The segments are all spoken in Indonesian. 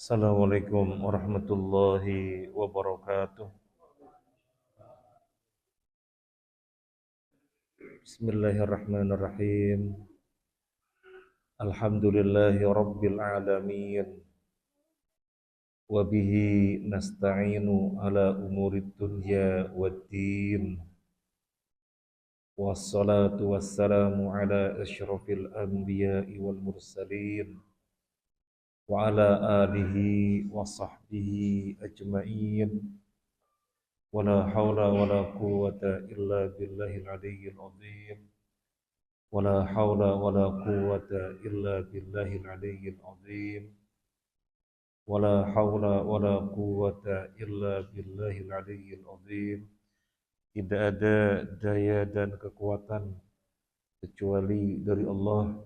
Assalamualaikum warahmatullahi wabarakatuh. Bismillahirrahmanirrahim. Alhamdulillahi rabbil alamin. Wa bihi nasta'inu ala umurid dunya waddin. Wassalatu wassalamu ala asyrafil anbiya'i wal mursalin. Wa ala alihi wa sahbihi ajma'in. ولا حول ولا قوة إلا بالله العلي العظيم ولا حول ولا قوة إلا بالله العلي العظيم ولا حول ولا قوة إلا بالله العلي العظيم. Tidak ada daya dan kekuatan kecuali dari Allah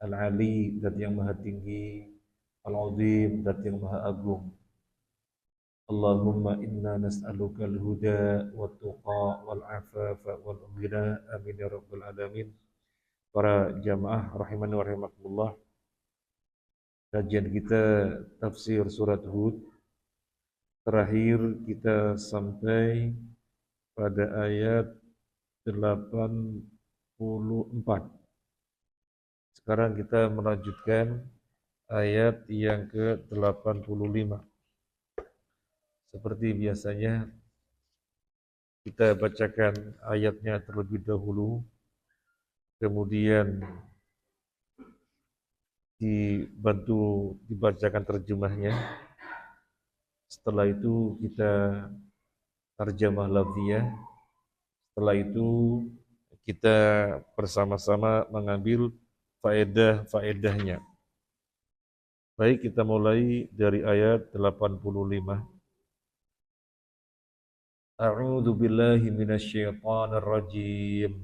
Al-Ali, zat yang maha tinggi, Al-Azim, zat yang maha agung. Allahumma inna nas'aluka al-huda wa tuqa wal afafa wal ghina, amin ya rabbal alamin. Para jamaah rahimani wa rahimakumullah, kajian kita tafsir surat Hud. Terakhir kita sampai pada ayat 84. Sekarang kita melanjutkan ayat yang ke-85. Seperti biasanya, kita bacakan ayatnya terlebih dahulu, kemudian dibantu dibacakan terjemahnya. Setelah itu kita terjemah lafziyah. Setelah itu kita bersama-sama mengambil faedah-faedahnya. Baik, kita mulai dari ayat 85. A'udzu billahi minasyaitonir rajim.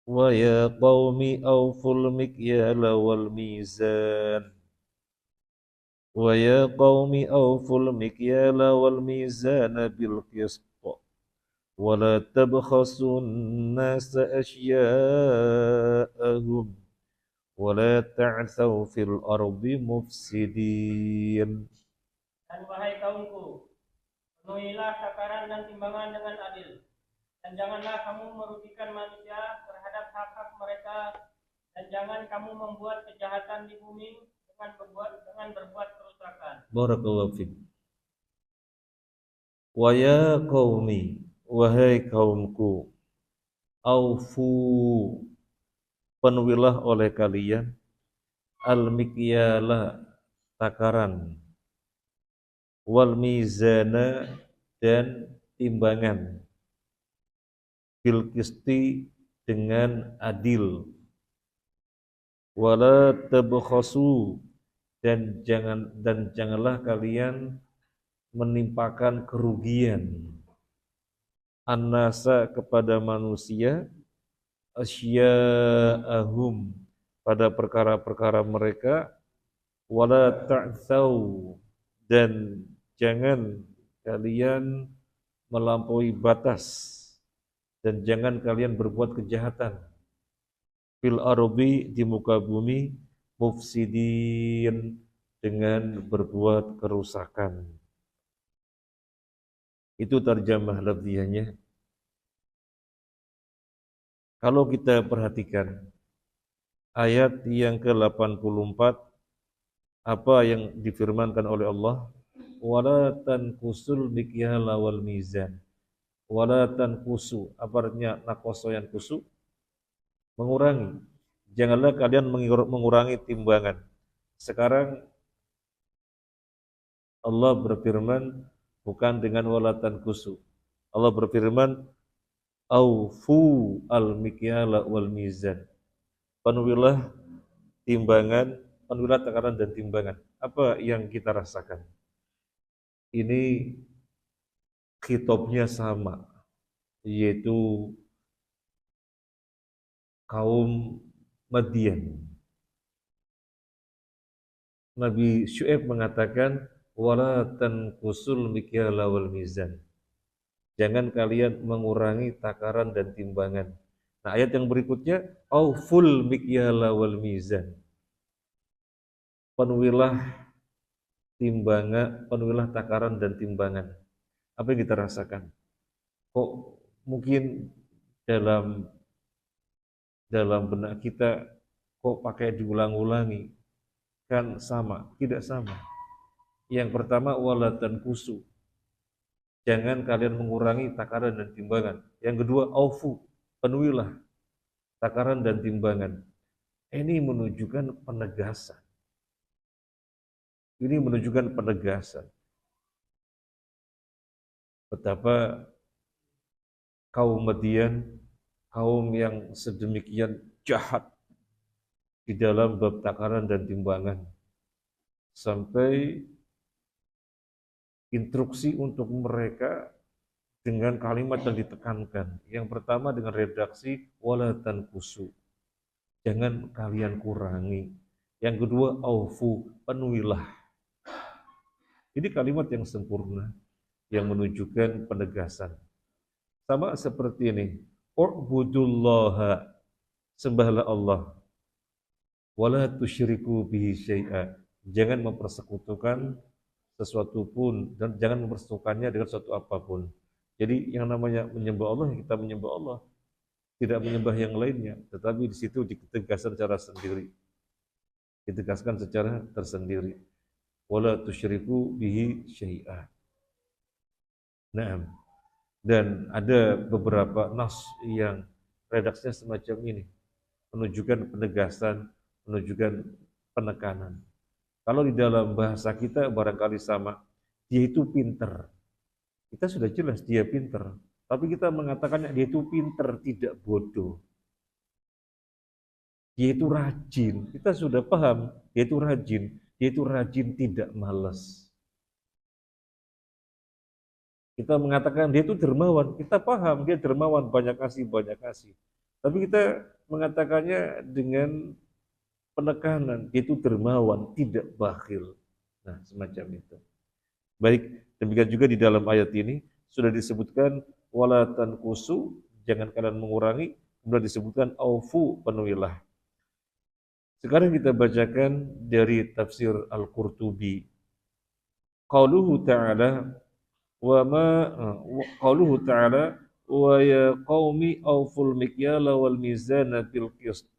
Wa ya qaumi awful mikyala wal mizan. Wa ya qaumi awful mikyala wal mizana bil qist. Wa la tabkhasun nasa asya'ahum. Wa la ta'thaw fil ardi mufsidin. Dan wahai kaumku, penuhilah takaran dan timbangan dengan adil, dan janganlah kamu merugikan manusia terhadap hak-hak mereka, dan jangan kamu membuat kejahatan di bumi dengan berbuat kerusakan. Barakallahu fiik. Wa ya qaumi, wahai kaumku, aufu, penuhilah oleh kalian al-mikyala, takaran, wal mizana, dan timbangan, bil qisti, dengan adil, wala tabkhasu, dan janganlah kalian menimpakan kerugian, annasa, kepada manusia, asya'ahum, pada perkara-perkara mereka, wala ta'thaw, dan jangan kalian melampaui batas, dan jangan kalian berbuat kejahatan, fil ardi, di muka bumi, mufsidin, dengan berbuat kerusakan. Itu terjemah lafziyahnya. Kalau kita perhatikan ayat yang ke-84, apa yang difirmankan oleh Allah? Wala tanqusul mikyala wal mizan. Wala tanqusu, apa artinya naqasa yanqusu? Mengurangi. Janganlah kalian mengurangi timbangan. Sekarang Allah berfirman bukan dengan wala tanqusu. Allah berfirman aufu al-mikyala wal mizan. Penuhilah timbangan, penuhilah takaran dan timbangan. Apa yang kita rasakan? Ini khitabnya sama, yaitu kaum Madian. Nabi Syu'aib mengatakan wala tanqusul mikyala wal mizan. Jangan kalian mengurangi takaran dan timbangan. Nah, ayat yang berikutnya auful mikyala wal mizan. penuhilah timbangan, penuhilah takaran dan timbangan. Apa yang kita rasakan? Kok mungkin dalam dalam benak kita kok pakai diulang-ulangi? Kan sama, tidak sama. Yang pertama wala tankusu. Jangan kalian mengurangi takaran dan timbangan. Yang kedua aufu, penuhilah takaran dan timbangan. Ini menunjukkan penegasan. Ini menunjukkan penegasan. Betapa kaum Madian, kaum yang sedemikian jahat di dalam bab takaran dan timbangan. Sampai instruksi untuk mereka dengan kalimat yang ditekankan. Yang pertama dengan redaksi wala tankusu. Jangan kalian kurangi. Yang kedua aufu, penuhilah. Ini kalimat yang sempurna yang menunjukkan penegasan. Sama seperti ini. U'budullaha, sembahlah Allah. Wala tusyriku bihi syai'a. Jangan mempersekutukan sesuatu pun dan jangan mempersekutukannya dengan sesuatu apapun. Jadi yang namanya menyembah Allah, kita menyembah Allah, tidak menyembah yang lainnya, tetapi di situ ditegaskan secara sendiri. Ditegaskan secara tersendiri. Wala tusyriku bihi syai'a. Nah, dan ada beberapa nas yang redaksinya semacam ini, menunjukkan penegasan, menunjukkan penekanan. Kalau di dalam bahasa kita barangkali sama, dia itu pinter. Kita sudah jelas dia pinter, tapi kita mengatakannya dia itu pinter, tidak bodoh. Dia itu rajin. Kita sudah paham, dia itu rajin. Dia itu rajin, tidak malas. Kita mengatakan dia itu dermawan, kita paham dia dermawan, banyak kasih, banyak kasih. Tapi kita mengatakannya dengan penekanan, dia itu dermawan, tidak bakhil. Nah, semacam itu. Baik, demikian juga di dalam ayat ini sudah disebutkan wala tanqusu, jangan kalian mengurangi, kemudian disebutkan aufu, penuhilah. Sekarang kita bacakan dari tafsir Al-Qurtubi. Qauluhu ta'ala wa ma qauluhu ta'ala wa ya qaumi awful mikyala wal mizana bil qist.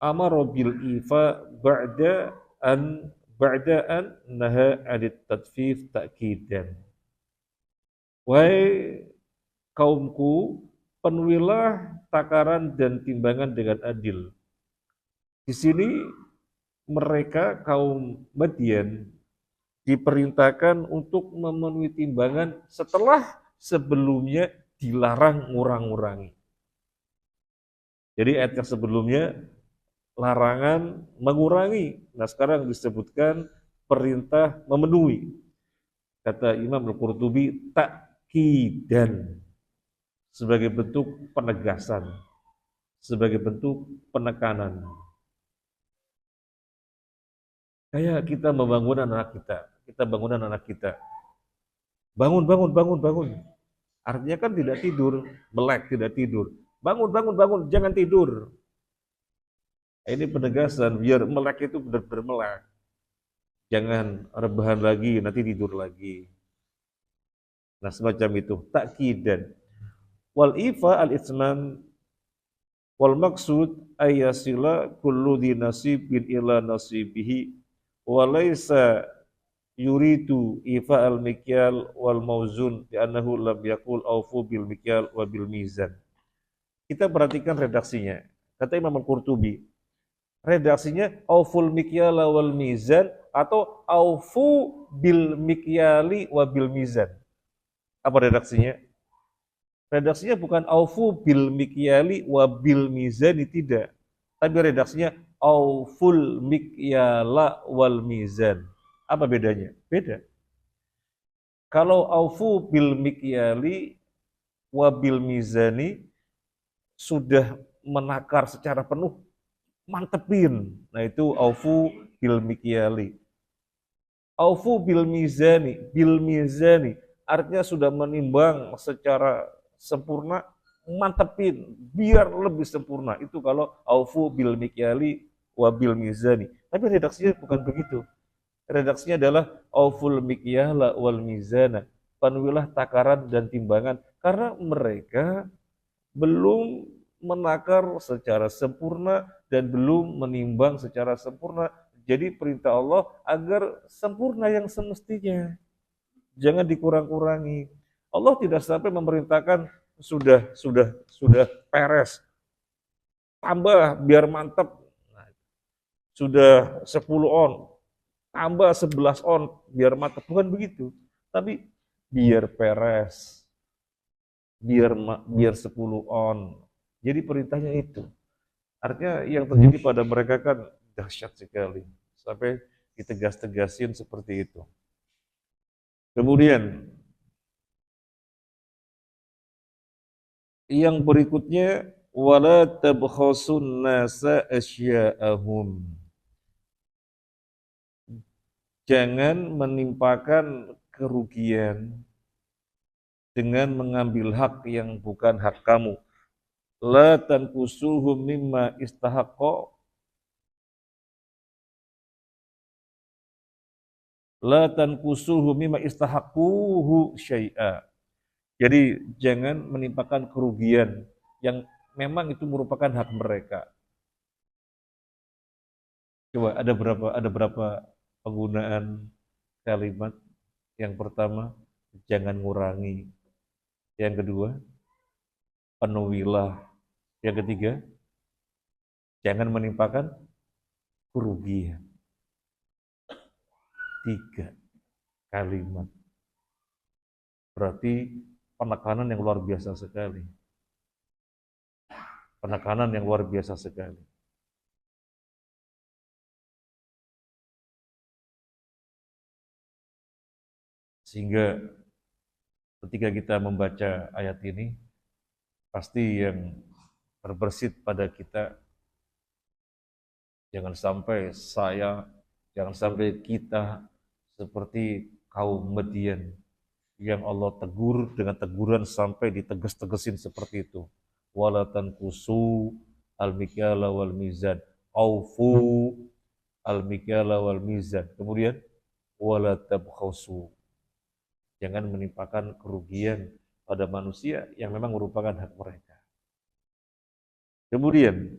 Amara bil ifa ba'da an naha 'anit tadfif ta'kidan. Wahai kaumku, penuhilah takaran dan timbangan dengan adil. Di sini mereka kaum Madian diperintahkan untuk memenuhi timbangan setelah sebelumnya dilarang ngurang-ngurangi. Jadi ayat yang sebelumnya larangan mengurangi. Nah sekarang disebutkan perintah memenuhi. Kata Imam Al-Qurtubi, ta'kidan, sebagai bentuk penegasan, sebagai bentuk penekanan. Kayak kita membangun anak kita bangunan anak kita. Bangun. Artinya kan tidak tidur, melek tidak tidur. Bangun, jangan tidur. Ini penegasan biar melek itu benar-benar melek. Jangan rebahan lagi, nanti tidur lagi. Nah, semacam itu, ta'kidan. Wal ifa al-itsman wal maksud ayasila kullu di nasibin ila nasibihi wa laisa yuridu ifa al-mikyal wal mauzun li'annahu lam yaqul aufu bil mikyal wa bil mizan. Kita perhatikan redaksinya. Kata Imam Al-Qurtubi, redaksinya auful mikyala wal mizan atau aufu bil mikyali wa bil mizan. Apa redaksinya? Redaksinya bukan aufu bil mikyali wa bil mizani, tidak. Tapi redaksinya auful mikyala wal mizan. Apa bedanya? Beda. Kalau aufu bil mikyali wa bil mizani sudah menakar secara penuh, mantepin. Nah itu aufu bil mikyali. Aufu bil mizani artinya sudah menimbang secara sempurna, mantepin biar lebih sempurna. Itu kalau aufu bil mikyali wa bil mizani. Tapi redaksinya bukan begitu. Redaksinya adalah auful mikyala wal mizana. Penuhilah takaran dan timbangan karena mereka belum menakar secara sempurna dan belum menimbang secara sempurna. Jadi perintah Allah agar sempurna yang semestinya. Jangan dikurang-kurangi. Allah tidak sampai memerintahkan sudah peres, tambah biar mantap. Sudah 10 on, tambah 11 on biar mantap. Bukan begitu. Tapi biar peres, biar 10 on. Jadi perintahnya itu. Artinya yang terjadi pada mereka kan dahsyat sekali. Sampai ditegas-tegasin seperti itu. Kemudian yang berikutnya wala tabkhasun nasa asya'ahum. Jangan menimpakan kerugian dengan mengambil hak yang bukan hak kamu. La tankusuhum mimma istahaqqa la tankusuhu mimma istahaqquhu syai'a. Jadi jangan menimpakan kerugian yang memang itu merupakan hak mereka. Coba ada berapa penggunaan kalimat? Yang pertama, jangan ngurangi. Yang kedua, penuhilah. Yang ketiga, jangan menimpakan kerugian. 3 kalimat. Berarti penekanan yang luar biasa sekali. Penekanan yang luar biasa sekali. Sehingga ketika kita membaca ayat ini, pasti yang terbersit pada kita, jangan sampai saya, jangan sampai kita seperti kaum Madian yang Allah tegur dengan teguran sampai ditegas-tegesin seperti itu. Wala tanqusu al-mikyala wal mizan, aufu al-mikyala wal mizan. Kemudian wala tabkhasu, jangan menimpakan kerugian pada manusia yang memang merupakan hak mereka. Kemudian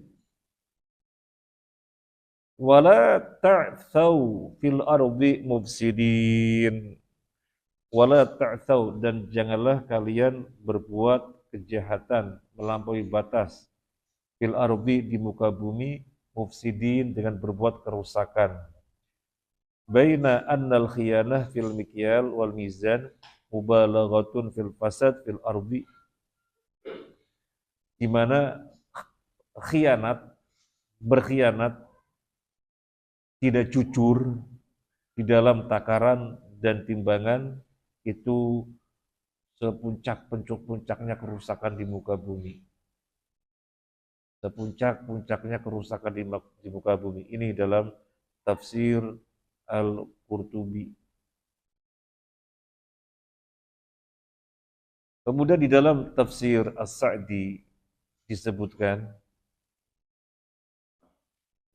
wala ta'tsaw fil ardi mufsidin. Wala ta'tsaw, dan janganlah kalian berbuat kejahatan melampaui batas fil ardi, di muka bumi, mufsidin, dengan berbuat kerusakan. Baina annal khiyanah fil mikyal wal mizan mubalaghatun fil fasad fil ardi, di mana berkhianat, tidak jujur di dalam takaran dan timbangan itu sepuncak-puncaknya kerusakan di muka bumi. Sepuncak-puncaknya kerusakan di muka bumi. Ini dalam tafsir Al-Qurtubi. Kemudian di dalam tafsir As-Sa'di disebutkan,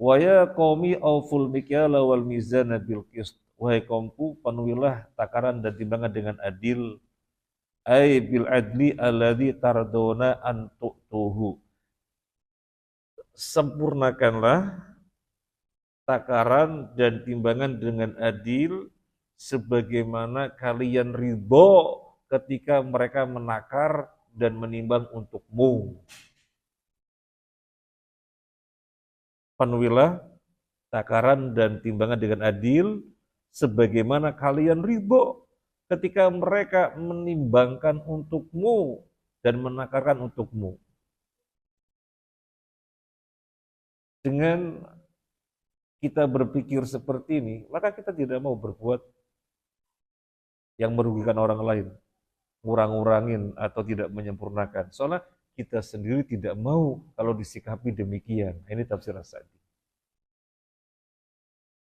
wa ya qaumi auful mikyala wal mizana bil qist. Wahai kaumku, penuhilah takaran dan timbangan dengan adil. Ai bil adli alladzi tardona an tu'tuhu. Sempurnakanlah takaran dan timbangan dengan adil sebagaimana kalian ridho ketika mereka menakar dan menimbang untukmu. Penuhilah takaran dan timbangan dengan adil sebagaimana kalian ridho ketika mereka menimbangkan untukmu dan menakarkan untukmu. Dengan kita berpikir seperti ini, maka kita tidak mau berbuat yang merugikan orang lain, ngurang-ngurangin atau tidak menyempurnakan. Soalnya kita sendiri tidak mau kalau disikapi demikian. Ini tafsir As-Sa'di.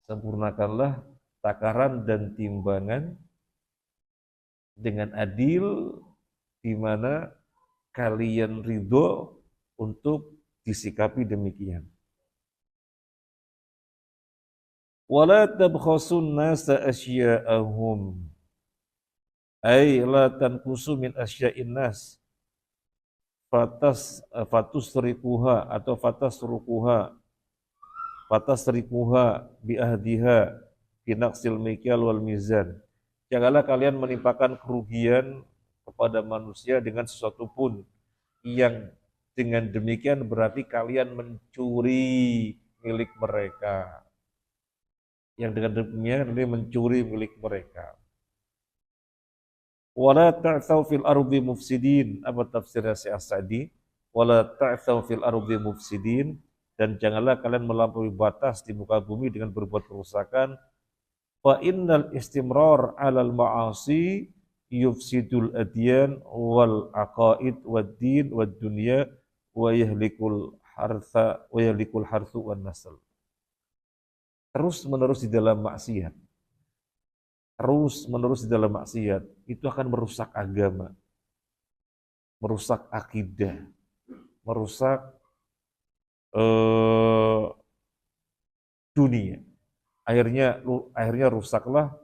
Sempurnakanlah takaran dan timbangan dengan adil, di mana kalian ridho untuk disikapi demikian. Wala tabkhasun nasa asya'ahum. Ay la tanqusu min asya'in nas. Fatusriquha atau fatasriquha biahdiha fi naqsil mikyal wal mizan. Janganlah kalian menimpakan kerugian kepada manusia dengan sesuatu pun yang dengan demikian berarti kalian mencuri milik mereka. Yang dengan demikian kalian mencuri milik mereka. Wala ta'tsaw fil ardi mufsidin. Apa tafsirnya Syekh As-Sa'di? Wala ta'tsaw fil ardi mufsidin, dan janganlah kalian melampaui batas di muka bumi dengan berbuat kerusakan. Fa innal istimrar 'alal ma'asi yufsidul adyan wal aqaid wad din wad dunya wa yahlikul harthu wan nasl. Terus menerus di dalam maksiat, itu akan merusak agama, merusak akidah, merusak dunia. Akhirnya rusaklah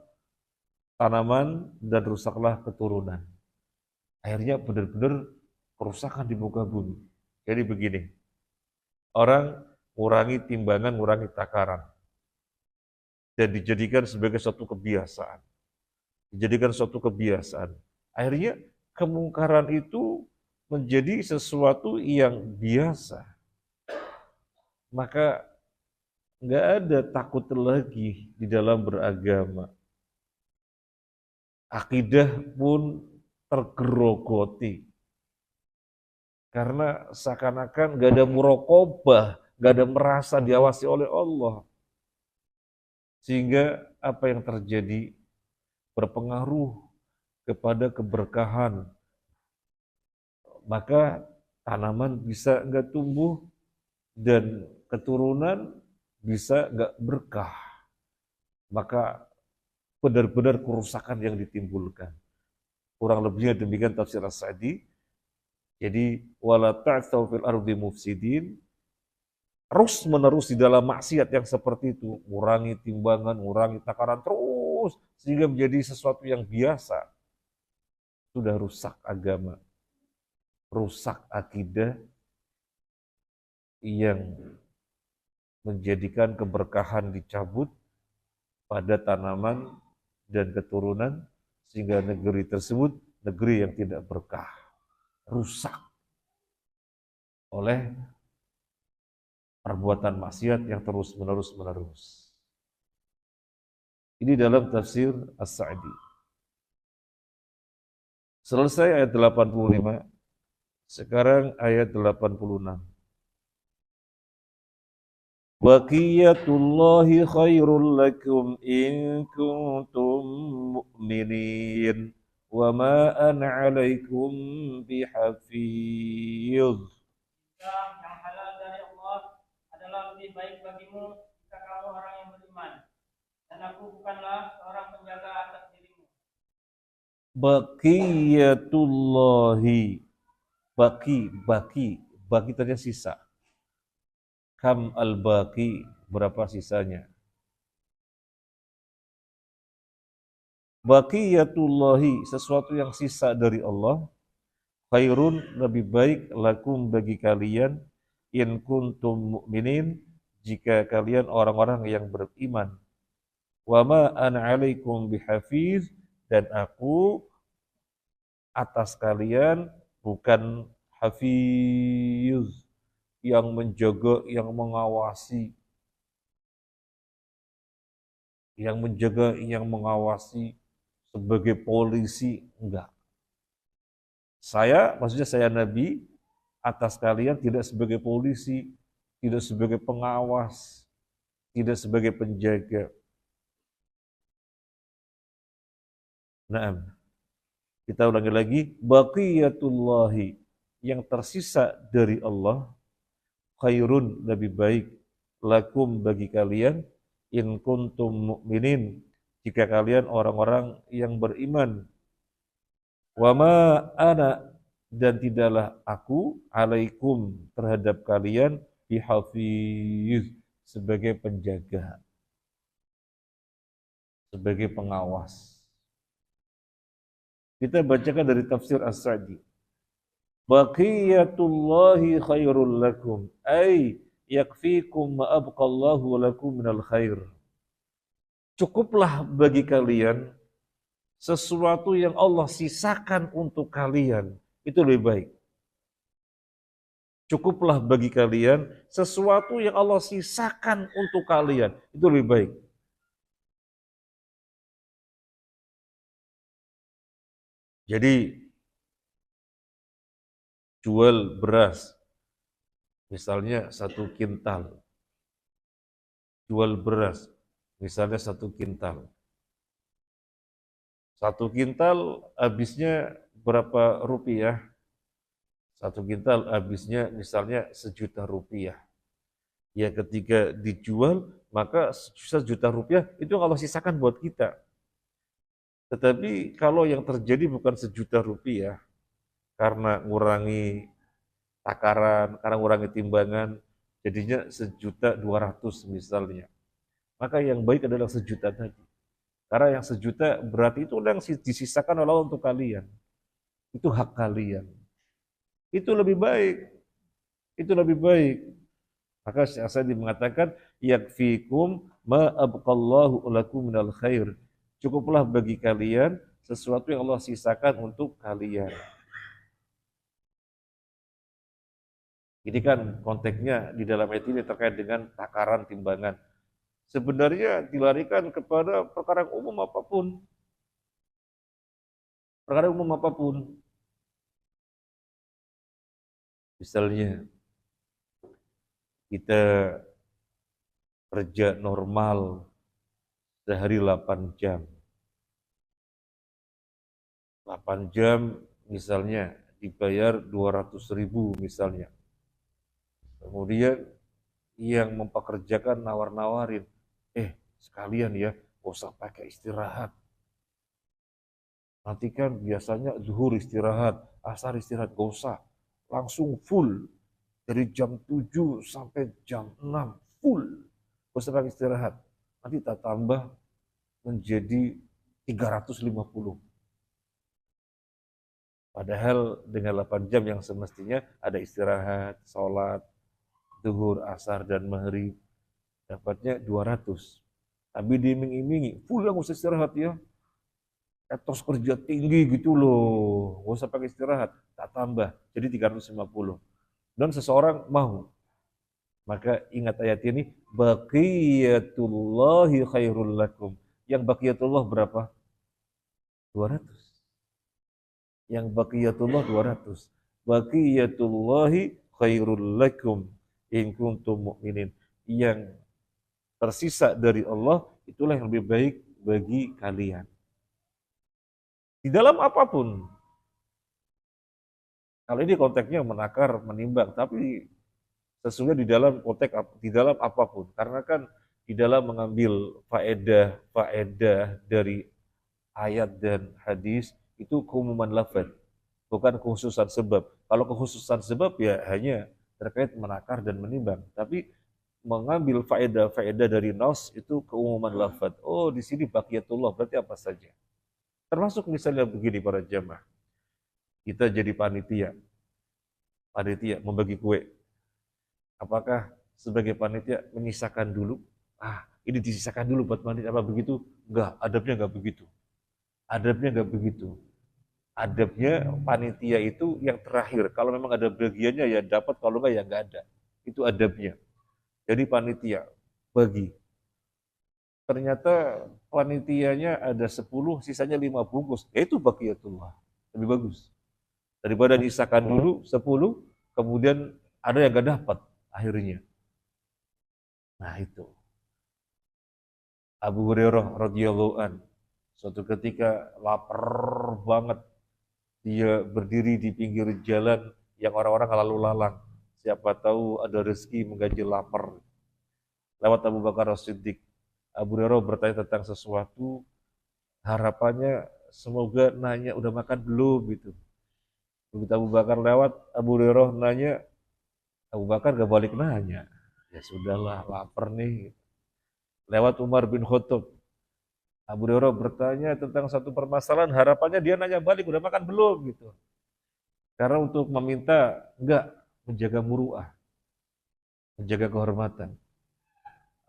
tanaman dan rusaklah keturunan. Akhirnya benar-benar kerusakan di muka bumi. Jadi begini, orang ngurangi timbangan, ngurangi takaran, dan dijadikan sebagai suatu kebiasaan. Akhirnya kemungkaran itu menjadi sesuatu yang biasa. Maka nggak ada takut lagi di dalam beragama. Akidah pun tergerogoti. Karena seakan-akan nggak ada muraqabah, nggak ada merasa diawasi oleh Allah. Sehingga apa yang terjadi berpengaruh kepada keberkahan. Maka tanaman bisa nggak tumbuh dan keturunan bisa nggak berkah. Maka benar-benar kerusakan yang ditimbulkan. Kurang lebihnya demikian tafsir As-Sa'di. Jadi wala ta'tsaw fil ardi mufsidin, terus menerus di dalam maksiat yang seperti itu, ngurangi timbangan, ngurangi takaran terus sehingga menjadi sesuatu yang biasa. Sudah rusak agama, rusak akidah yang menjadikan keberkahan dicabut pada tanaman dan keturunan, sehingga negeri tersebut negeri yang tidak berkah, rusak oleh perbuatan maksiat yang terus-menerus. Ini dalam tafsir As-Sa'di. Selesai ayat 85, sekarang ayat 86. Baqiyatullahi khairul lakum in kuntum mu'minin wa ma ana 'alaikum bihafiz. Yang halal dari Allah adalah lebih baik bagimu jika kamu orang yang beriman, dan aku bukanlah seorang penjaga atas dirimu. Baqiyatullahi, baki tadi sisa. Kam al-baqi, berapa sisanya? Baqiyatullahi, sesuatu yang sisa dari Allah, khairun, lebih baik, lakum, bagi kalian, in kuntum mu'minin, jika kalian orang-orang yang beriman. Wa ma ana 'alaikum bihafiz, dan aku atas kalian bukan hafiz, yang menjaga, yang mengawasi, sebagai polisi, enggak. Maksudnya saya Nabi, atas kalian tidak sebagai polisi, tidak sebagai pengawas, tidak sebagai penjaga. Naam. Kita ulangi lagi, baqiyatullahi, yang tersisa dari Allah, khairun, lebih baik, lakum, bagi kalian, in kuntum mu'minin, jika kalian orang-orang yang beriman. Wa ma ana, dan tidaklah aku, alaikum, terhadap kalian, bihafiz, sebagai penjaga. sebagai pengawas. Kita bacakan dari tafsir As-Sa'di. Baqiyatullahi khairul lakum, ay yakfikum ma abqallahu lakum minal khair. Cukuplah bagi kalian sesuatu yang Allah sisakan untuk kalian, itu lebih baik. Cukuplah bagi kalian sesuatu yang Allah sisakan untuk kalian, itu lebih baik. Jadi jual beras, misalnya 1 kintal. Jual beras, misalnya 1 kintal. 1 kintal habisnya berapa rupiah? 1 kintal habisnya misalnya Rp1.000.000. Ya ketika dijual, maka Rp1.000.000 itu kalau sisakan buat kita. Tetapi kalau yang terjadi bukan Rp1.000.000, karena ngurangi takaran, karena ngurangi timbangan, jadinya 1.200.000 misalnya. Maka yang baik adalah 1.000.000 tadi. Karena yang 1.000.000 berarti itu yang disisakan oleh Allah untuk kalian. Itu hak kalian. Itu lebih baik. Itu lebih baik. Maka Syekh Sa'di mengatakan, yakfikum ma abqallahu lakum minal khair. Cukuplah bagi kalian sesuatu yang Allah sisakan untuk kalian. Ini kan konteksnya di dalam ayat ini terkait dengan takaran timbangan. Sebenarnya dilarikan kepada perkara umum apapun. Perkara umum apapun. Misalnya, kita kerja normal sehari 8 jam. 8 jam misalnya dibayar 200.000 misalnya. Kemudian yang mempekerjakan nawar-nawarin, sekalian ya, gak usah pakai istirahat. Nanti kan biasanya zuhur istirahat, asar istirahat, gak usah. Langsung full, dari jam 7 sampai jam 6, full. Gak usah pakai istirahat. Nanti tak tambah menjadi 350. Padahal dengan 8 jam yang semestinya ada istirahat, sholat, zuhur, asar, dan maghrib, dapatnya 200. Tapi diiming-imingi, full yang usah istirahat ya. Etos kerja tinggi gitu loh, gak usah pakai istirahat, tak tambah, jadi 350. Dan seseorang mau. Maka ingat ayat ini, baqiyatullahi khairul lakum. Yang baqiyatullah berapa? 200. Yang baqiyatullah 200. Baqiyatullahi khairul lakum in kuntum mu'minin. Yang tersisa dari Allah, itulah yang lebih baik bagi kalian. Di dalam apapun. Kalau ini konteksnya menakar, menimbang, tapi sesungguhnya di dalam apapun. Karena kan di dalam mengambil faedah dari ayat dan hadis itu keumuman lafaz, bukan kekhususan sebab. Kalau kekhususan sebab ya hanya terkait menakar dan menimbang. Tapi mengambil faedah dari nas itu keumuman lafaz. Oh, di sini baqiyatullah berarti apa saja. Termasuk misalnya begini para jamaah. Kita jadi panitia membagi kue. Apakah sebagai panitia menyisakan dulu? Ini disisakan dulu buat panitia, apa begitu? Enggak, adabnya enggak begitu. Adabnya enggak begitu. Adabnya panitia itu yang terakhir. Kalau memang ada bagiannya ya dapat, kalau enggak ya enggak ada. Itu adabnya. Jadi panitia bagi. Ternyata panitianya ada 10, sisanya 5 bungkus. Ya itu baqiyatullah. Lebih bagus. Daripada disisakan dulu 10, kemudian ada yang enggak dapat akhirnya. Nah itu. Abu Hurairah radhiyallahu an, suatu ketika lapar banget, dia berdiri di pinggir jalan yang orang-orang lalu lalang. Siapa tahu ada rezeki mengganjil lapar. Lewat Abu Bakar As-Siddiq. Abu Hurairah bertanya tentang sesuatu, harapannya semoga nanya udah makan belum gitu. Begitu Abu Bakar lewat, Abu Hurairah nanya, Abu Bakar gak balik nanya. Ya sudahlah, lapar nih. Lewat Umar bin Khattab. Abu Hurairah bertanya tentang satu permasalahan, harapannya dia nanya balik, udah makan belum gitu. Karena untuk meminta, enggak, menjaga muruah, menjaga kehormatan.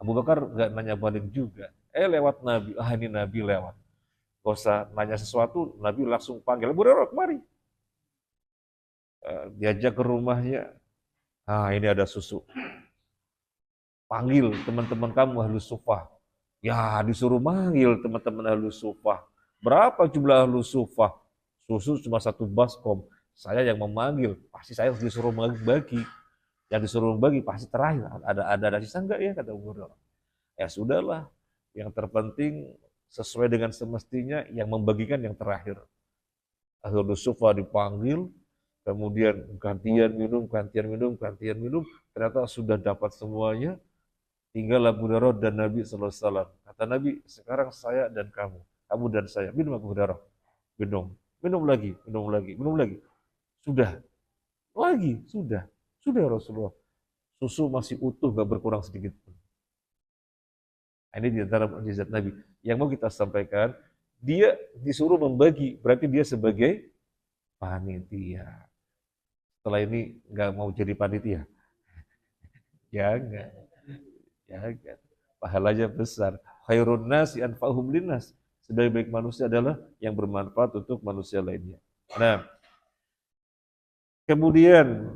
Abu Bakar enggak nanya balik juga. Lewat Nabi, ini Nabi lewat. Gak usah nanya sesuatu, Nabi langsung panggil, Abu Hurairah kemari. Diajak ke rumahnya, ini ada susu. Panggil teman-teman kamu Ahlus Sufah. Ya, disuruh manggil teman-teman Ahlus Sufah. Berapa jumlah Ahlus Sufah? Susu cuma satu baskom. Saya yang memanggil, pasti saya harus disuruh bagi. Yang disuruh bagi pasti terakhir. Ada sisa enggak ya, kata Abu Hurairah. Ya sudahlah, yang terpenting sesuai dengan semestinya yang membagikan yang terakhir. Ahlus Sufah dipanggil, kemudian gantian minum, ternyata sudah dapat semuanya, tinggal Abu Hurairah dan Nabi sallallahu alaihi wasallam. Kata Nabi, sekarang saya dan kamu dan saya. Minum Abu Hurairah. Minum lagi. Sudah. Sudah Rasulullah. Susu masih utuh, gak berkurang sedikit pun. Ini di antara mukjizat Nabi. Yang mau kita sampaikan, dia disuruh membagi, berarti dia sebagai panitia. Setelah ini nggak mau jadi panitia. Jangan. Pahalanya besar. Khairun nasi anfa'uhum linnas. Sebaik-baik manusia adalah yang bermanfaat untuk manusia lainnya. Nah, kemudian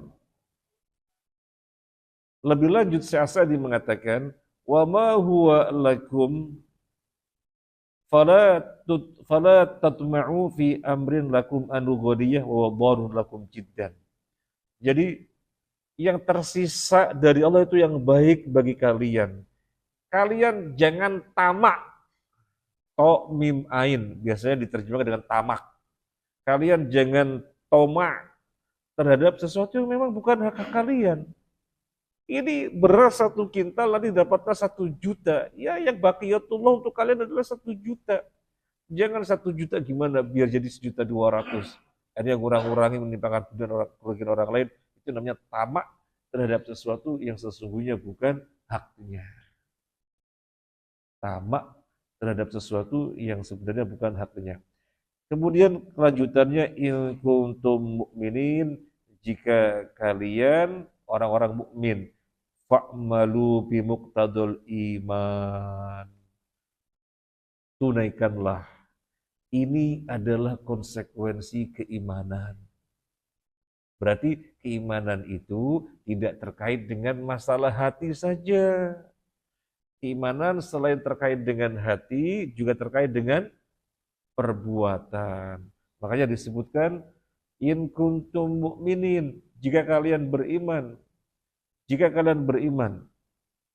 lebih lanjut Syekh Sa'di mengatakan, wa ma huwa lakum fala tatma'u fi amrin lakum anu ghadiyah wa dharun lakum jiddan. Jadi yang tersisa dari Allah itu yang baik bagi kalian. Kalian jangan tamak. To mim ain biasanya diterjemahkan dengan tamak. Kalian jangan tomak terhadap sesuatu yang memang bukan hak kalian. Ini beras 1 kintal, nanti dapatnya 1 juta. Ya, yang baqiyatullah untuk kalian adalah 1 juta. Jangan 1 juta gimana biar jadi 1.200.000. Ada yang kurang-kurangi menimpakan kerugian orang lain. Itu namanya tamak terhadap sesuatu yang sesungguhnya bukan haknya. Tamak terhadap sesuatu yang sebenarnya bukan haknya. Kemudian kelanjutannya, in kuntum mu'minin, jika kalian orang-orang mukmin, fa'malu bimuqtadul iman. Tunaikanlah. Ini adalah konsekuensi keimanan. Berarti keimanan itu tidak terkait dengan masalah hati saja. Keimanan selain terkait dengan hati, juga terkait dengan perbuatan. Makanya disebutkan, in kuntum mu'minin, jika kalian beriman. Jika kalian beriman,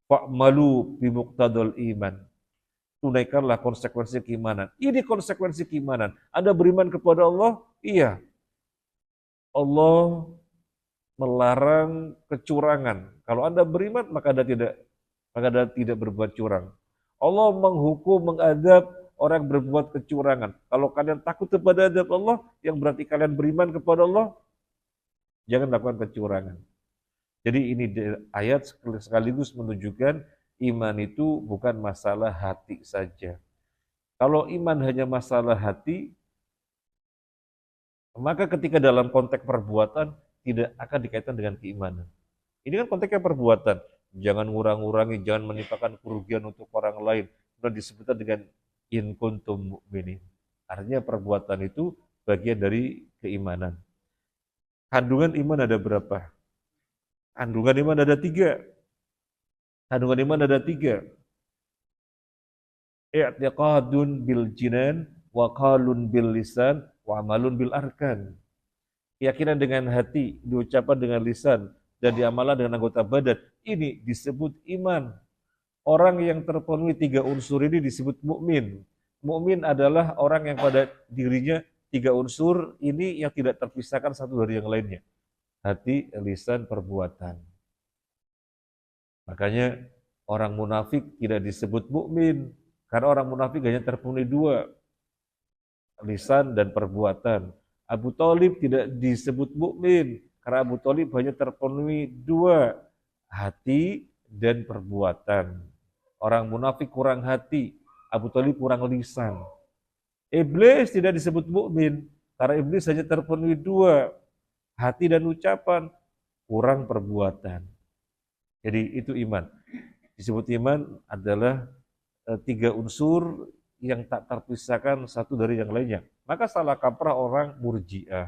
fa'malu bimuqtadul iman. Tunaikanlah konsekuensi keimanan. Ini konsekuensi keimanan. Anda beriman kepada Allah? Iya. Allah melarang kecurangan. Kalau Anda beriman, maka Anda tidak berbuat curang. Allah menghukum, mengadab orang berbuat kecurangan. Kalau kalian takut kepada adab Allah, yang berarti kalian beriman kepada Allah, jangan lakukan kecurangan. Jadi ini ayat sekaligus menunjukkan iman itu bukan masalah hati saja. Kalau iman hanya masalah hati, maka ketika dalam konteks perbuatan tidak akan dikaitkan dengan keimanan. Ini kan konteksnya perbuatan. Jangan ngurang-ngurangi, jangan menimpakan kerugian untuk orang lain. Sudah disebutkan dengan in kuntum mu'minin. Artinya perbuatan itu bagian dari keimanan. Kandungan iman ada berapa? Kandungan iman ada 3. Kandungan iman ada 3. I'tiqadun bil jinan, wa qalun bil lisan, wa amalun bil arkan. Keyakinan dengan hati, diucapkan dengan lisan, dan diamalkan dengan anggota badan. Ini disebut iman. Orang yang terpenuhi 3 unsur ini disebut mukmin. Mukmin adalah orang yang pada dirinya 3 unsur ini yang tidak terpisahkan satu dari yang lainnya. Hati, lisan, perbuatan. Makanya orang munafik tidak disebut mukmin, karena orang munafik hanya terpenuhi 2, lisan dan perbuatan. Abu Thalib tidak disebut mukmin, karena Abu Thalib hanya terpenuhi 2, hati dan perbuatan. Orang munafik kurang hati, Abu Thalib kurang lisan. Iblis tidak disebut mukmin karena iblis hanya terpenuhi dua, hati dan ucapan, kurang perbuatan. Jadi itu iman. Disebut iman adalah tiga unsur yang tak terpisahkan satu dari yang lainnya. Maka salah kaprah orang Murji'ah.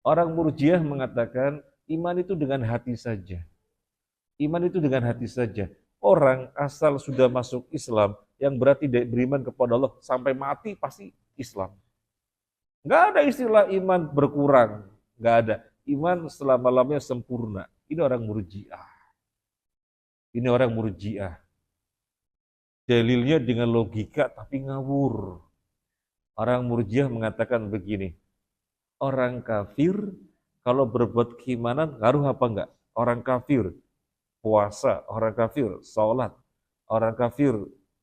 Orang Murji'ah mengatakan iman itu dengan hati saja. Iman itu dengan hati saja. Orang asal sudah masuk Islam, yang berarti beriman kepada Allah sampai mati pasti Islam. Nggak ada istilah iman berkurang. Nggak ada. Iman selama-lamanya sempurna. Ini orang Murji'ah. Ini orang Murji'ah. Dalilnya dengan logika tapi ngawur. Orang Murji'ah mengatakan begini, orang kafir kalau berbuat keimanan ngaruh apa enggak? Orang kafir puasa, orang kafir sholat, orang kafir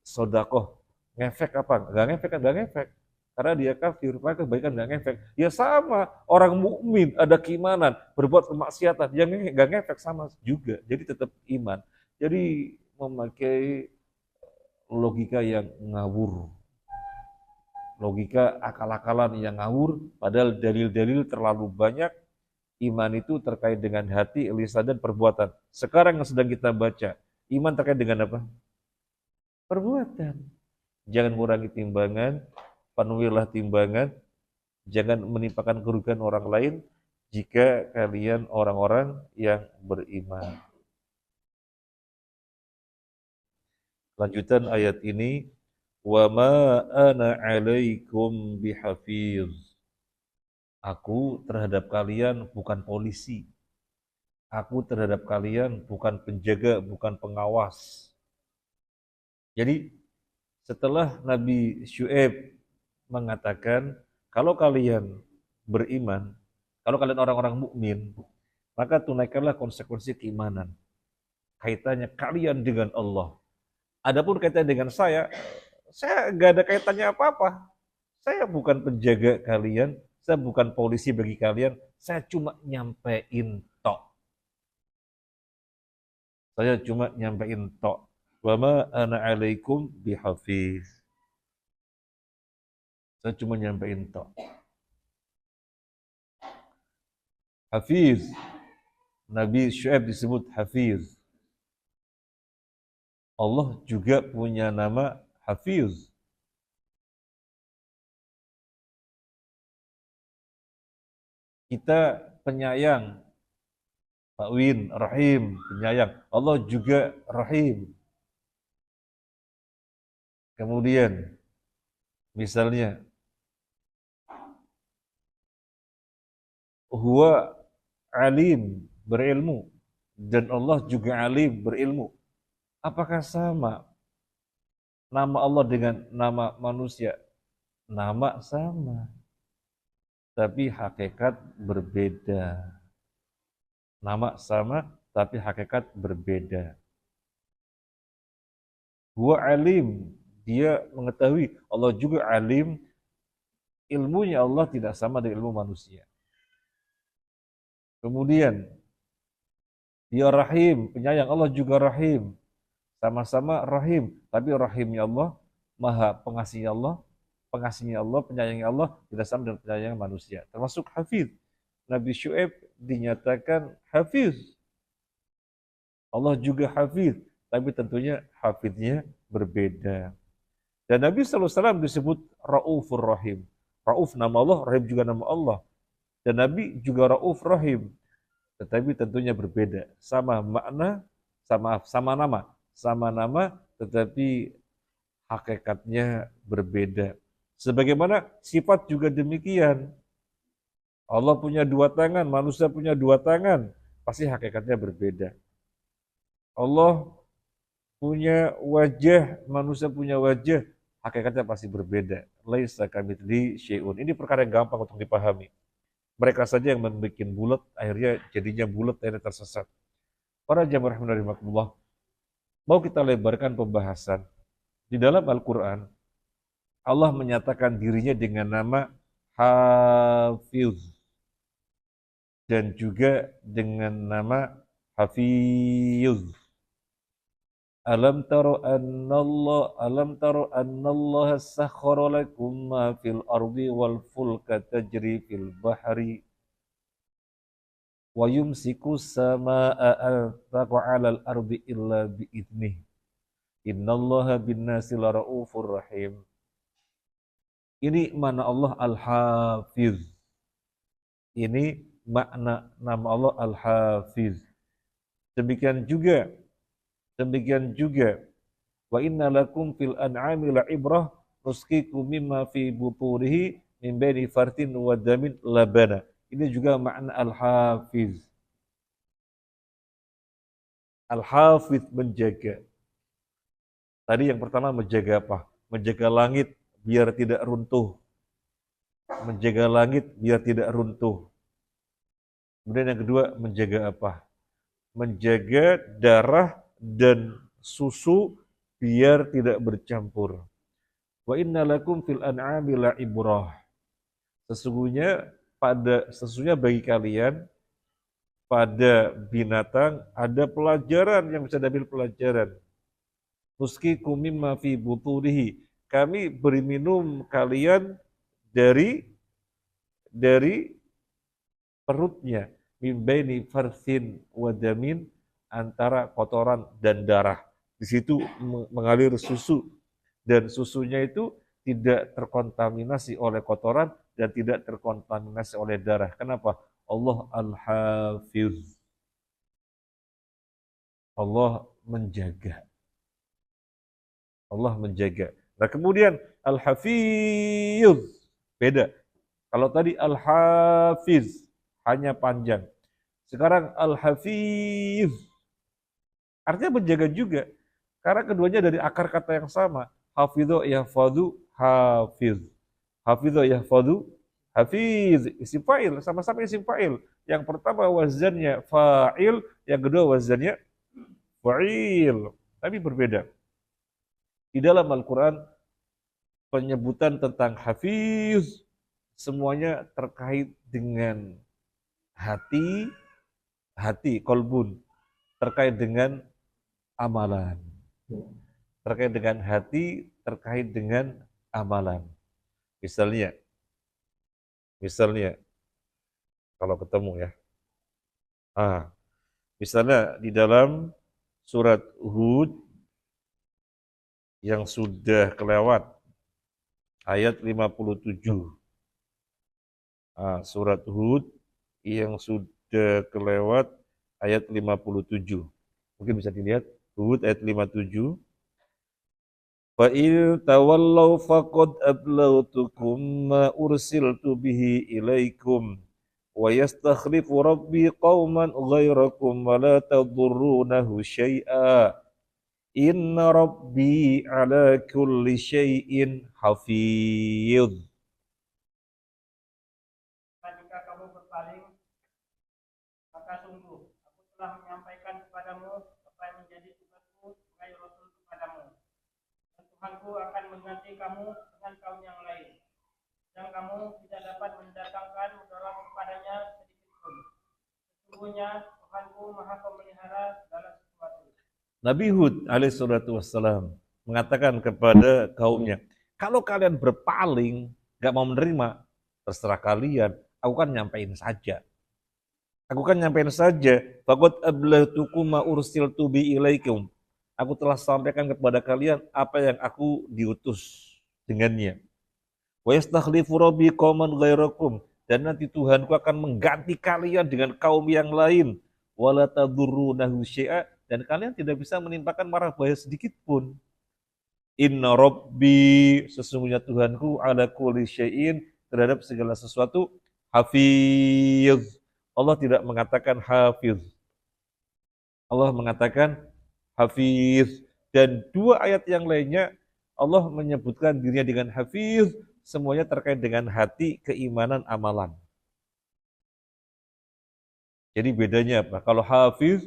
sodakoh, ngefek apa? Enggak ngefek. Karena dia kafir, maka kebaikan enggak ngefek. Ya sama, orang mukmin ada keimanan, berbuat kemaksiatan, yang enggak ngefek sama juga. Jadi tetap iman. Jadi memakai logika yang ngawur. Logika akal-akalan yang ngawur, padahal dalil-dalil terlalu banyak. Iman itu terkait dengan hati, lisan, dan perbuatan. Sekarang yang sedang kita baca, iman terkait dengan apa? Perbuatan. Jangan kurangi timbangan, penuhilah timbangan, jangan menimpakan kerugian orang lain jika kalian orang-orang yang beriman. Lanjutan ayat ini, wa ma ana 'alaikum bihafiz. Aku terhadap kalian bukan polisi. Aku terhadap kalian bukan penjaga, bukan pengawas. Jadi setelah Nabi Syuaib mengatakan, kalau kalian beriman, kalau kalian orang-orang mukmin, maka tunaikanlah konsekuensi keimanan. Kaitannya kalian dengan Allah. Adapun kaitannya dengan saya nggak ada kaitannya apa-apa. Saya bukan penjaga kalian, saya bukan polisi bagi kalian, saya cuma nyampein tok. Saya cuma nyampein tok. Wa ma ana 'alaikum bihafiz. Saya cuma nyampein tok. Hafiz. Nabi Syuaib disebut Hafiz. Allah juga punya nama Hafiz. Kita penyayang, Pak Win, Rahim, penyayang. Allah juga Rahim. Kemudian, misalnya, Huwa alim, berilmu. Dan Allah juga alim, berilmu. Apakah sama nama Allah dengan nama manusia? Nama sama. Tapi hakikat berbeda. Nama sama, tapi hakikat berbeda. Huwa alim, dia mengetahui. Allah juga alim, ilmunya Allah tidak sama dengan ilmu manusia. Kemudian, dia rahim, penyayang. Allah juga rahim. Sama-sama rahim, tapi rahimnya Allah, maha pengasihnya Allah, penyayangnya Allah, tidak sama dengan penyayang manusia. Termasuk hafiz. Nabi Syuaib dinyatakan hafiz. Allah juga hafiz, tapi tentunya hafiznya berbeda. Dan Nabi SAW disebut Ra'ufur Rahim. Ra'uf nama Allah, Rahim juga nama Allah. Dan Nabi juga Ra'uf Rahim. Tetapi tentunya berbeda. Sama makna, sama nama, tetapi hakikatnya berbeda. Sebagaimana sifat juga demikian. Allah punya dua tangan, manusia punya dua tangan. Pasti hakikatnya berbeda. Allah punya wajah, manusia punya wajah, hakikatnya pasti berbeda. Laisa kamitslihi syai'un. Ini perkara yang gampang untuk dipahami. Mereka saja yang membuat bulat, akhirnya jadinya bulat, akhirnya tersesat. Para jamaah rahimakumullah, mau kita lebarkan pembahasan. Di dalam Al-Quran, Allah menyatakan dirinya dengan nama Hafiz. Dan juga dengan nama Hafiz. Alam taro annallaha sakhkhara lakum ma fil ardi wal fulka tajri fil bahri wa yumsiku samaa'a an taqa 'alal ardi illa bi idnih. Innallaha bin-nasi laraufur rahim. Ini mana Allah Al-Hafiz. Ini makna nama Allah Al-Hafiz. Demikian juga wa inna lakum fil an'ami la'ibrah nusqikum mimma fi butunihi min baini fartin wa damin labana. Ini juga makna Al-Hafiz. Al-Hafiz menjaga. Tadi yang pertama menjaga apa? Menjaga langit biar tidak runtuh. Menjaga langit biar tidak runtuh. Kemudian yang kedua menjaga apa? Menjaga darah dan susu biar tidak bercampur. Wa inna lakum fil an'ami la'ibrah. Sesungguhnya bagi kalian pada binatang ada pelajaran yang bisa diambil pelajaran. Nusqikum mimma fi butunihi. Kami beri minum kalian dari perutnya, min baini farsin wa damin, antara kotoran dan darah. Di situ mengalir susu, dan susunya itu tidak terkontaminasi oleh kotoran dan tidak terkontaminasi oleh darah. Kenapa? Allah Al-Hafiz. Allah menjaga. Allah menjaga. Nah kemudian Al-Hafiz beda. Kalau tadi Al-Hafiz hanya panjang. Sekarang Al-Hafiz artinya menjaga juga. Karena keduanya dari akar kata yang sama. Hafidho yahfadhu hafiz. Hafidho yahfadhu hafiz. Isim fa'il, sama-sama isim fa'il. Yang pertama wazannya fa'il, yang kedua wazannya fa'il. Tapi berbeda. Di dalam Al-Quran, penyebutan tentang hafiz, semuanya terkait dengan hati, kolbun, terkait dengan amalan. Terkait dengan hati, terkait dengan amalan. Misalnya, kalau ketemu ya. Misalnya di dalam surat Hud yang sudah kelewat, ayat 57. Surat Hud yang sudah kelewat, ayat 57. Mungkin bisa dilihat, Hud ayat 57. فَإِن تَوَلَّوْا فَقَدْ أَبْلَغْتُكُمْ مَا أُرْسِلْتُ بِهِ إِلَيْكُمْ وَيَسْتَخْلِفُ رَبِّي قَوْمًا غَيْرَكُمْ وَلَا تَضُرُّونَهُ شَيْئًا Inna Rabbi ala kulli syai'in hafidh. Jika kamu berpaling, maka sungguh aku telah menyampaikan kepadamu apa yang menjadi tugasku sebagai Rasul kepadamu. Dan Tuhanku akan mengganti kamu dengan kaum yang lain, yang kamu tidak dapat mendatangkan mudarat kepadanya sedikit pun. Sesungguhnya Tuhanku Maha Pemelihara segala sesuatu. Nabi Hud alaihissalatu wassalam mengatakan kepada kaumnya, kalau kalian berpaling, gak mau menerima, terserah kalian, aku kan nyampein saja. Faqad ablagtukum ma ursiltu bi ilaikum. Aku telah sampaikan kepada kalian apa yang aku diutus dengannya. Wa yastakhlifu rabbi qauman ghairakum. Dan nanti Tuhanku akan mengganti kalian dengan kaum yang lain. Wala tadurrunahu syai'a. Dan kalian tidak bisa menimpakan marah bahaya sedikit pun. Inna Rabbi, sesungguhnya Tuhanku, ala kulli syai'in, terhadap segala sesuatu, hafiz. Allah tidak mengatakan hafiz. Allah mengatakan hafiz. Dan dua ayat yang lainnya, Allah menyebutkan dirinya dengan hafiz, semuanya terkait dengan hati, keimanan, amalan. Jadi bedanya apa? Kalau hafiz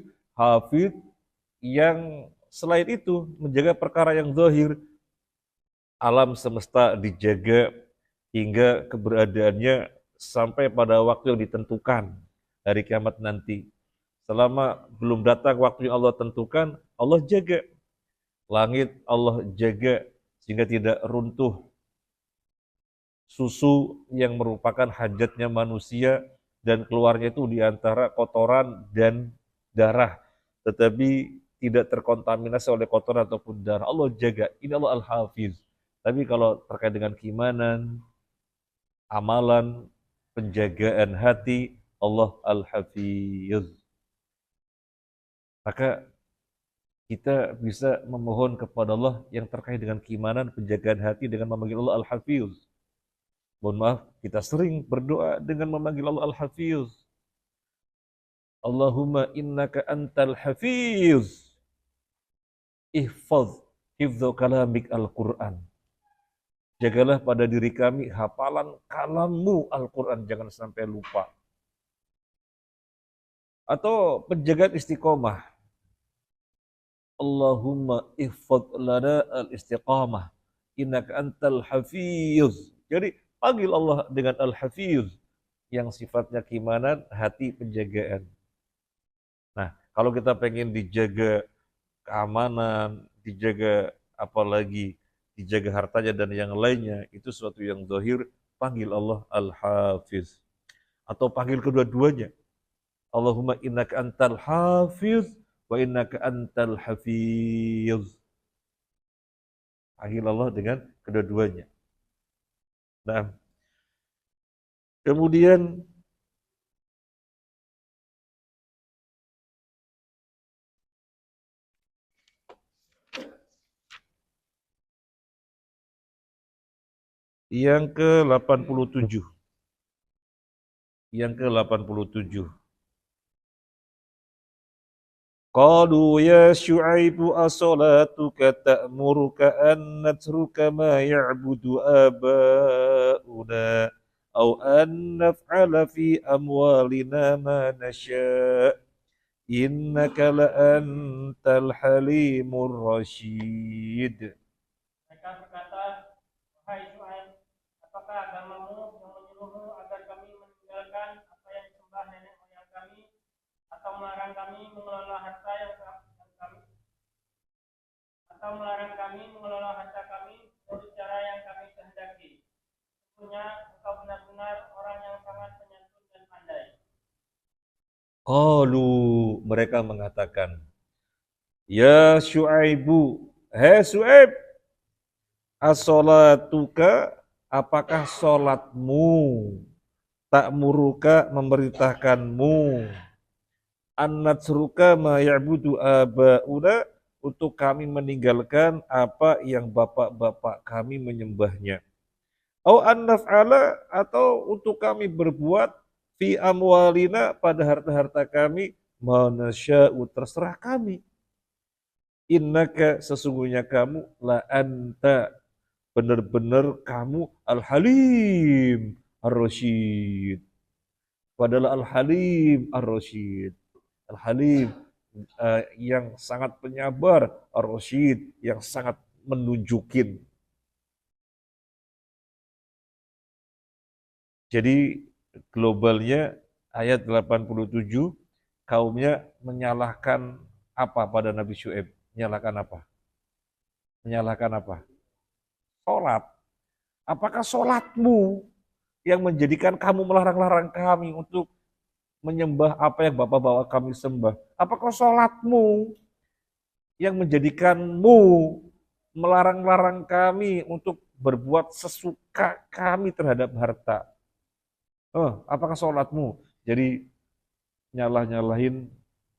yang selain itu menjaga perkara yang zahir, alam semesta dijaga hingga keberadaannya sampai pada waktu yang ditentukan hari kiamat nanti. Selama belum datang waktu yang Allah tentukan, Allah jaga. Langit Allah jaga sehingga tidak runtuh. Susu yang merupakan hajatnya manusia dan keluarnya itu di antara kotoran dan darah, tetapi tidak terkontaminasi oleh kotoran ataupun darah. Allah jaga. Ini Allah Al-Hafiz. Tapi kalau terkait dengan keimanan, amalan, penjagaan hati, Allah Al-Hafiz. Maka kita bisa memohon kepada Allah yang terkait dengan keimanan, penjagaan hati dengan memanggil Allah Al-Hafiz. Mohon maaf, kita sering berdoa dengan memanggil Allah Al-Hafiz. Allahumma innaka antal hafiz. Ihfaz hifdhu kalamik Al-Quran. Jagalah pada diri kami hafalan kalammu Al-Quran. Jangan sampai lupa. Atau penjagaan istiqomah. Allahumma ihfaz lana al-istiqamah. Innaka antal hafiz. Jadi panggil Allah dengan Al-Hafiz. Yang sifatnya keimanan, hati, penjagaan. Nah, kalau kita pengen dijaga keamanan, dijaga apalagi, dijaga hartanya dan yang lainnya, itu suatu yang zahir, panggil Allah Al-Hafiz. Atau panggil kedua-duanya. Allahumma innaka antal hafiz wa innaka antal hafiz. Panggil Allah dengan kedua-duanya. Nah, kemudian yang ke-87. Yang ke-87. Qalu ya Syu'aibu as-salatuka ta'muruka an natruka ma ya'budu aba'una aw an naf'ala fi amwalina ma nasha' innaka la antal halimur rasyid. Mereka berkata, wahai Shu'aib, apakah agamamu yang menyuruhmu agar kami meninggalkan apa yang disembah nenek moyang kami, atau melarang kami mengelola harta kami menurut cara yang kami kehendaki? Sesungguhnya engkau benar-benar orang yang sangat penyantun dan pandai. Qalu, mereka mengatakan, ya Syu'aibu, hai Syu'aib, as-salatuka, apakah salatmu, ta'muruka, memerintahkanmu, an-natsruka ma ya'budu aba'una, untuk kami meninggalkan apa yang bapak-bapak kami menyembahnya. Au an-naf'ala, atau untuk kami berbuat fi amwalina, pada harta-harta kami, ma nasya'u, terserah kami. Innaka, sesungguhnya kamu, la anta, benar-benar kamu, al-halim ar-rasyid. Padahal al-halim ar-rasyid. Al-halim yang sangat penyabar, ar-rasyid yang sangat menunjukin. Jadi globalnya ayat 87, kaumnya menyalahkan apa pada Nabi Syuaib? Menyalahkan apa? Menyalahkan apa? Sholat. Apakah sholatmu yang menjadikan kamu melarang-larang kami untuk menyembah apa yang bapak-bapak kami sembah? Apakah sholatmu yang menjadikanmu melarang-larang kami untuk berbuat sesuka kami terhadap harta? Apakah sholatmu? Jadi nyalah-nyalahin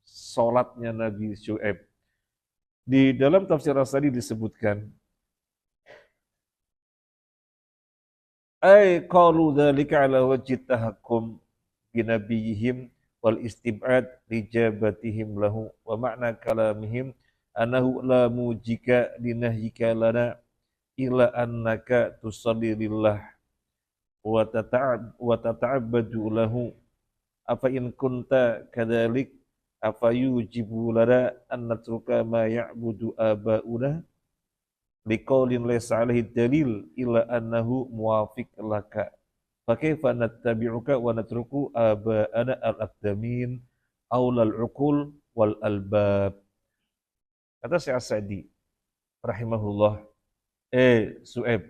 sholatnya Nabi Syuaib. Di dalam tafsir As-Sadi disebutkan, ay qalu dzalika ala wajhi tahakkum bi nabiyihim wal istib'ad lijabatihim lahu, wa ma'na kalamihim annahu la mujika linahyika lana illa annaka tusalli lillah wa tata'abbadu lahu, afa in kunta kadzalik afa yujibu lana an natruka ma ya'budu aba'una liqaulin laysa alaihi dalil illa annahu muwafiq laka, fa kaifa nattabi'uka wa natruku aba'ana al-aqdamin aulal uqul wal albab. Kata Syekh As-Sa'di, rahimahullah, Su'aib,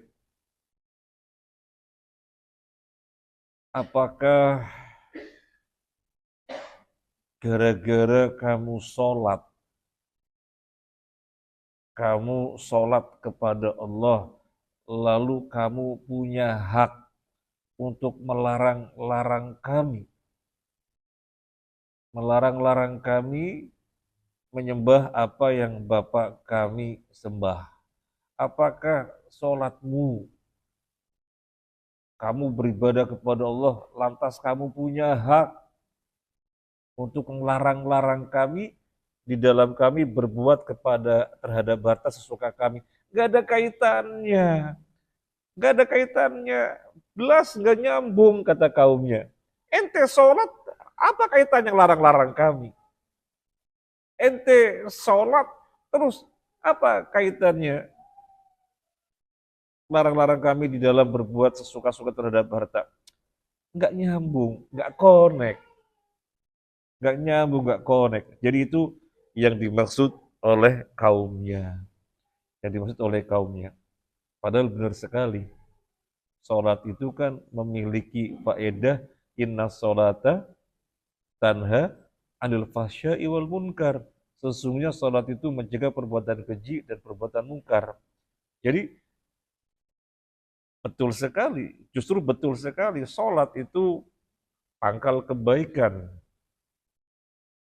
apakah gara-gara kamu sholat kepada Allah, lalu kamu punya hak untuk melarang-larang kami menyembah apa yang Bapak kami sembah. Apakah sholatmu, kamu beribadah kepada Allah, lantas kamu punya hak untuk melarang-larang kami di dalam kami berbuat terhadap harta sesuka kami? Gak ada kaitannya. Gak ada kaitannya. Belas gak nyambung, kata kaumnya. Ente sholat, apa kaitannya larang-larang kami? Ente sholat, terus apa kaitannya larang-larang kami di dalam berbuat sesuka-suka terhadap harta? Nggak nyambung, nggak connect. Nggak nyambung, nggak connect. Jadi itu yang dimaksud oleh kaumnya. Yang dimaksud oleh kaumnya. Padahal benar sekali. Sholat itu kan memiliki faedah inna sholata tanha anil fahsya'i wal munkar. Sesungguhnya sholat itu mencegah perbuatan keji dan perbuatan munkar. Jadi betul sekali, justru betul sekali, sholat itu pangkal kebaikan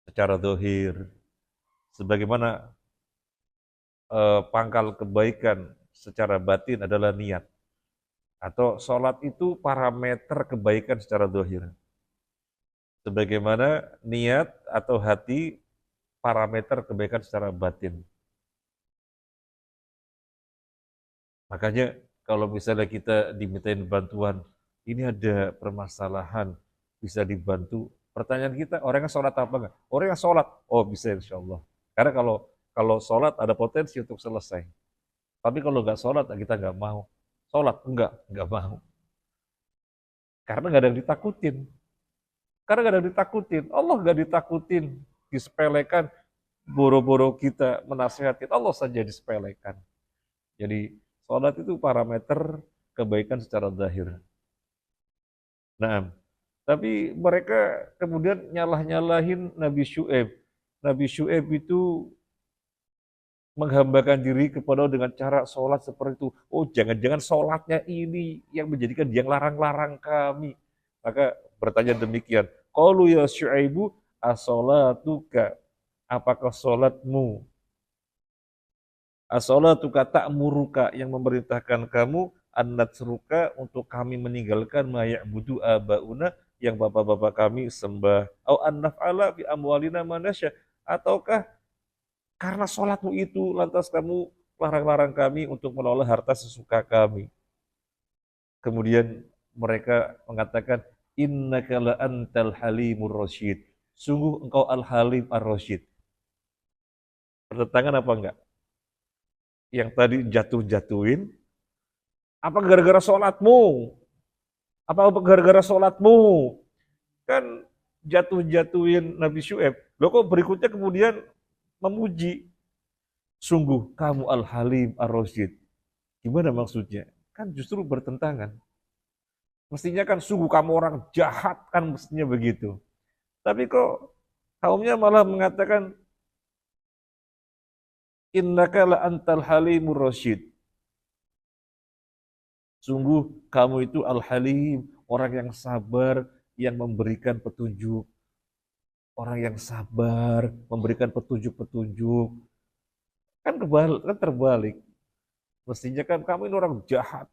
secara zahir. Sebagaimana pangkal kebaikan secara batin adalah niat. Atau sholat itu parameter kebaikan secara zahir. Sebagaimana niat atau hati parameter kebaikan secara batin. Makanya kalau misalnya kita dimintain bantuan, ini ada permasalahan, bisa dibantu. Pertanyaan kita, orangnya sholat apa enggak? Orangnya sholat, oh bisa insya Allah. Karena kalau sholat ada potensi untuk selesai. Tapi kalau nggak sholat, kita nggak mau. Sholat, enggak mau. Karena nggak ada yang ditakutin. Karena nggak ada yang ditakutin. Allah nggak ditakutin, disepelekan, boro-boro kita menasihatin, Allah saja disepelekan. Jadi sholat itu parameter kebaikan secara zahir. Nah, tapi mereka kemudian nyalah-nyalahin Nabi Syu'aib. Nabi Syu'aib itu menghambakan diri kepada Allah dengan cara sholat seperti itu. Oh, jangan-jangan sholatnya ini yang menjadikan dia larang-larang kami. Maka bertanya demikian. Qalu ya Syu'aibu as-sholatuka. Apakah sholatmu? As-sholatuka ta'muruka yang memerintahkan kamu an-natsruka untuk kami meninggalkan ma ya'budu abauna yang bapak-bapak kami sembah. Au an-naf'ala fi amwalina manasya. Ataukah karena sholatmu itu, lantas kamu larang-larang kami untuk menolak harta sesuka kami. Kemudian mereka mengatakan, innaka la antal halimur rasyid. Sungguh engkau al-halim ar-rasyid. Bertentangan apa enggak? Yang tadi jatuh-jatuhin, apa gara-gara sholatmu? Apa gara-gara sholatmu? Kan jatuh-jatuhin Nabi Syu'aib. Loh kok berikutnya kemudian memuji, sungguh kamu al-halim ar-rasyid. Gimana maksudnya? Kan justru bertentangan. Mestinya kan sungguh kamu orang jahat, kan mestinya begitu. Tapi kok kaumnya malah mengatakan innaka la antal halimur rasyid. Sungguh kamu itu al-halim, orang yang sabar, yang memberikan petunjuk. Orang yang sabar, memberikan petunjuk-petunjuk. Kan terbalik. Mestinya kan kamu ini orang jahat,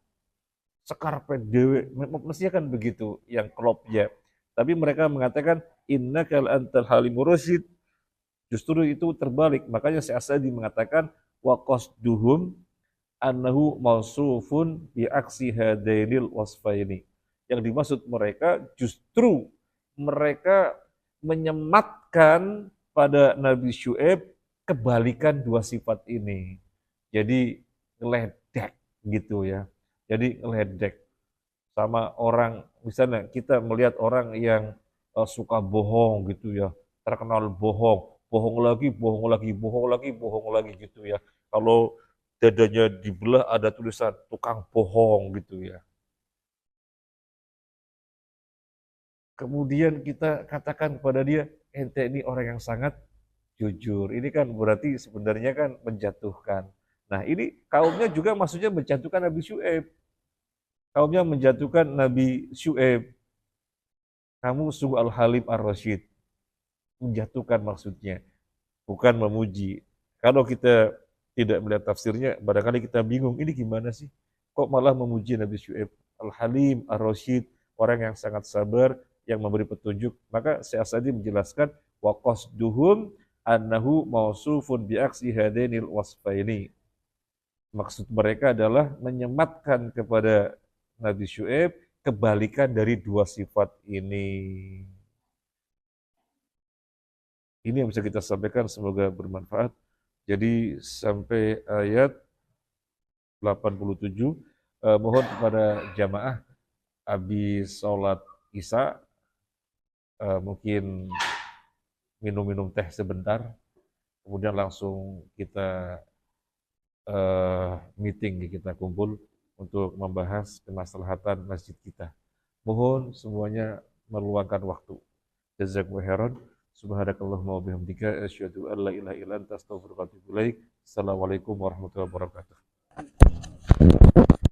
sekarpe dewe, mestinya kan begitu yang klopnya. Tapi mereka mengatakan innaka la antal halimur rasyid. Justru itu terbalik. Makanya Syekh As-Sa'di mengatakan wa qasduhum annahu mausufun bi aksi hadainil wasfaini. Yang dimaksud mereka justru mereka menyematkan pada Nabi Syu'aib kebalikan dua sifat ini. Jadi ngeledek gitu ya. Jadi ngeledek sama orang, misalnya kita melihat orang yang suka bohong gitu ya, terkenal bohong, bohong lagi, bohong lagi, bohong lagi, bohong lagi gitu ya. Kalau dadanya dibelah ada tulisan tukang bohong gitu ya. Kemudian kita katakan kepada dia, ente ini orang yang sangat jujur. Ini kan berarti sebenarnya kan menjatuhkan. Nah ini kaumnya juga maksudnya menjatuhkan Nabi Syuaib. Kaumnya menjatuhkan Nabi Syuaib. Kamu sungguh Al-Halim Ar-Rasyid. Menjatuhkan maksudnya, bukan memuji. Kalau kita tidak melihat tafsirnya, barangkali kita bingung, ini gimana sih? Kok malah memuji Nabi Syuaib? Al-Halim Ar-Rasyid, orang yang sangat sabar, yang memberi petunjuk. Maka Syekh Sa'di menjelaskan, wa qasduhum annahu mausufun bi'aksi hadainil wasfaini. Maksud mereka adalah menyematkan kepada Nabi Syuaib kebalikan dari dua sifat ini. Ini yang bisa kita sampaikan, semoga bermanfaat. Jadi sampai ayat 87, mohon kepada jamaah habis sholat Isya, mungkin minum-minum teh sebentar, kemudian langsung kita meeting, kita kumpul untuk membahas kemaslahatan masjid kita. Mohon semuanya meluangkan waktu. Jazakumullahu khairan. Subhanakallahumma wa bihamdika asyhadu an la ilaha illa anta astaghfiruka wa atubu ilaik. Assalamualaikum warahmatullahi wabarakatuh.